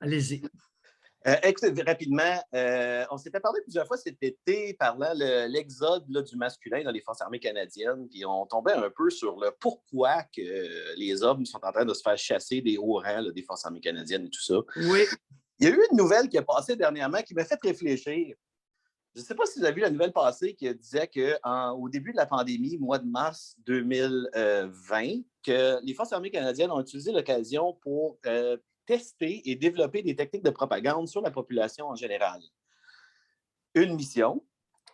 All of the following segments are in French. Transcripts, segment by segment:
Allez-y. Écoutez, rapidement, on s'était parlé plusieurs fois cet été parlant l'exode là, du masculin dans les Forces armées canadiennes, puis on tombait un peu sur le pourquoi que les hommes sont en train de se faire chasser des hauts rangs là, des Forces armées canadiennes et tout ça. Oui. Il y a eu une nouvelle qui a passé dernièrement qui m'a fait réfléchir. Je ne sais pas si vous avez vu la nouvelle passée qui disait qu'au début de la pandémie, mois de mars 2020, que les Forces armées canadiennes ont utilisé l'occasion pour tester et développer des techniques de propagande sur la population en général. Une mission.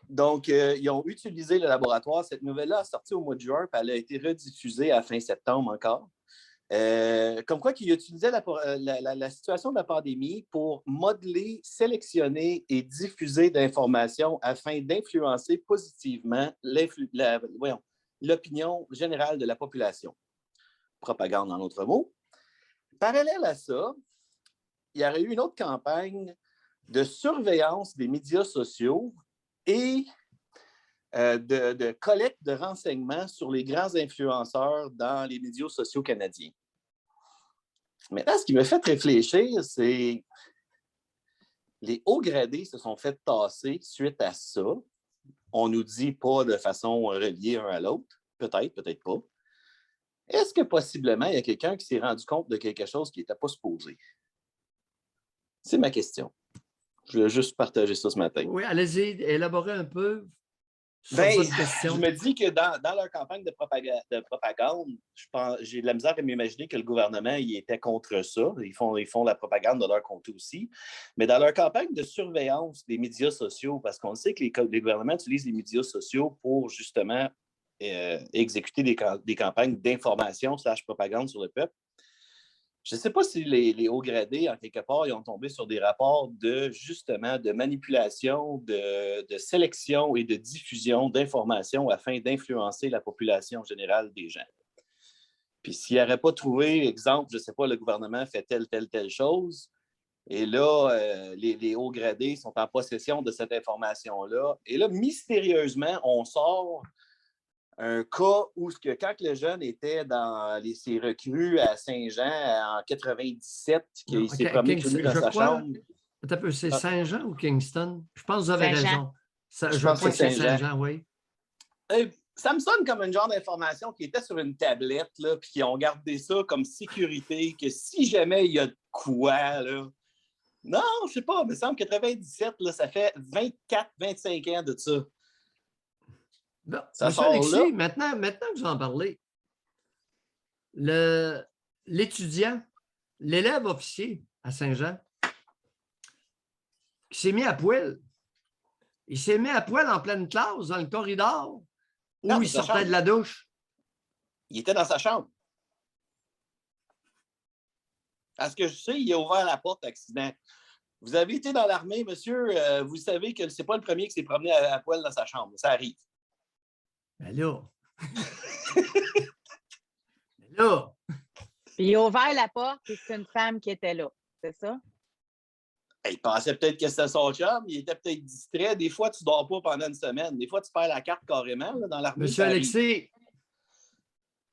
Donc, ils ont utilisé le laboratoire. Cette nouvelle-là a sorti au mois de juin, puis elle a été rediffusée à fin septembre encore. Comme quoi qu'ils utilisaient la situation de la pandémie pour modeler, sélectionner et diffuser d'informations afin d'influencer positivement l'opinion générale de la population. Propagande, en d'autres mots. Parallèle à ça, il y aurait eu une autre campagne de surveillance des médias sociaux et de collecte de renseignements sur les grands influenceurs dans les médias sociaux canadiens. Maintenant, ce qui me fait réfléchir, c'est les hauts gradés se sont fait tasser suite à ça. On nous dit pas de façon reliée un à l'autre. Peut-être, peut-être pas. Est-ce que possiblement, il y a quelqu'un qui s'est rendu compte de quelque chose qui n'était pas supposé? C'est ma question. Je voulais juste partager ça ce matin. Oui, allez-y, élaborez un peu sur votre question. Je me dis que dans leur campagne de propagande, j'ai de la misère à m'imaginer que le gouvernement il était contre ça. Ils font la propagande de leur côté aussi. Mais dans leur campagne de surveillance des médias sociaux, parce qu'on sait que les gouvernements utilisent les médias sociaux pour justement exécuter des campagnes d'information / propagande sur le peuple. Je ne sais pas si les hauts gradés, en quelque part, ils ont tombé sur des rapports de manipulation, de sélection et de diffusion d'informations afin d'influencer la population générale des gens. Puis s'ils n'auraient pas trouvé, exemple, je ne sais pas, le gouvernement fait telle chose, et là, les hauts gradés sont en possession de cette information-là. Et là, mystérieusement, on sort un cas où quand le jeune était dans ses recrues à Saint-Jean en 97, qu'il s'est promené cru dans sa chambre. C'est Saint-Jean ou Kingston? Je pense que vous avez raison. Je pense crois que c'est Saint-Jean, oui. Ça me sonne comme une genre d'information qui était sur une tablette, là, puis qui ont gardé ça comme sécurité, que si jamais il y a de quoi, là. Non, je ne sais pas, il me semble que 97, là, ça fait 24-25 ans de ça. Bon, monsieur Alexis, maintenant que vous en parlez, l'étudiant, l'élève officier à Saint-Jean, qui s'est mis à poil. Il s'est mis à poil en pleine classe, dans le corridor, où il sortait de la douche. Il était dans sa chambre. À ce que je sais, il a ouvert la porte accident. Vous avez été dans l'armée, monsieur, vous savez que ce n'est pas le premier qui s'est promené à poil dans sa chambre. Ça arrive. Ben là. Ben là. Puis il a ouvert la porte et c'est une femme qui était là. C'est ça? Il pensait peut-être que c'était son chum. Il était peut-être distrait. Des fois, tu ne dors pas pendant une semaine. Des fois, tu perds la carte carrément là, dans l'armée. Monsieur Alexis,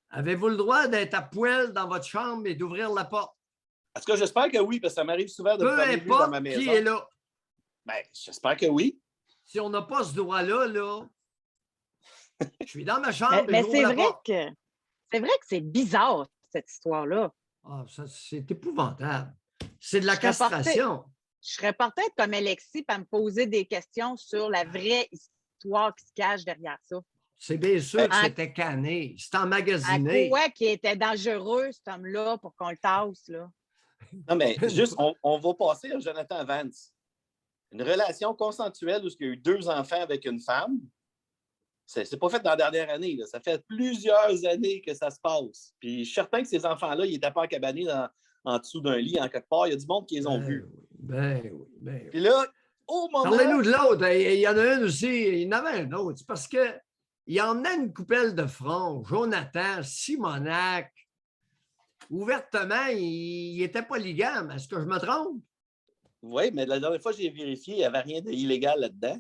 avez-vous le droit d'être à poil dans votre chambre et d'ouvrir la porte? Est-ce que j'espère que oui, parce que ça m'arrive souvent de me promener dans ma maison. Peu importe qui est là. Ben, j'espère que oui. Si on n'a pas ce droit-là, là, je suis dans ma chambre. Mais c'est vrai que c'est bizarre, cette histoire-là. Ah, ça, c'est épouvantable. C'est de la castration. Je serais peut-être comme Alexis pour me poser des questions sur la vraie histoire qui se cache derrière ça. C'est bien sûr que c'était canné. C'était emmagasiné. À quoi qui était dangereux, cet homme-là, pour qu'on le tasse, là? Non, mais juste, on va passer à Jonathan Vance. Une relation consensuelle où il y a eu 2 enfants avec une femme. C'est pas fait dans la dernière année. Là. Ça fait plusieurs années que ça se passe. Puis je suis certain que ces enfants-là, ils n'étaient pas encabanés en dessous d'un lit, en quelque part. Il y a du monde qui les ont vus. Oui. Puis là, au moment... Parlez-nous de l'autre. Il y en a une aussi. Il y en avait un autre. C'est parce qu'il emmenait une coupelle de front. Jonathan, Simonac. Ouvertement, il était polygame. Est-ce que je me trompe? Oui, mais la dernière fois que j'ai vérifié, il n'y avait rien d'illégal là-dedans.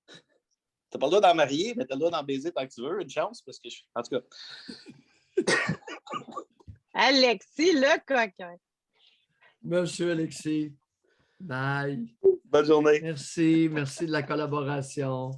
Tu n'as pas le droit d'en marier, mais tu as le droit d'en baiser tant que tu veux. Une chance, parce que en tout cas. Alexis, le coquin. Monsieur Alexis. Bye. Bonne journée. Merci de la collaboration.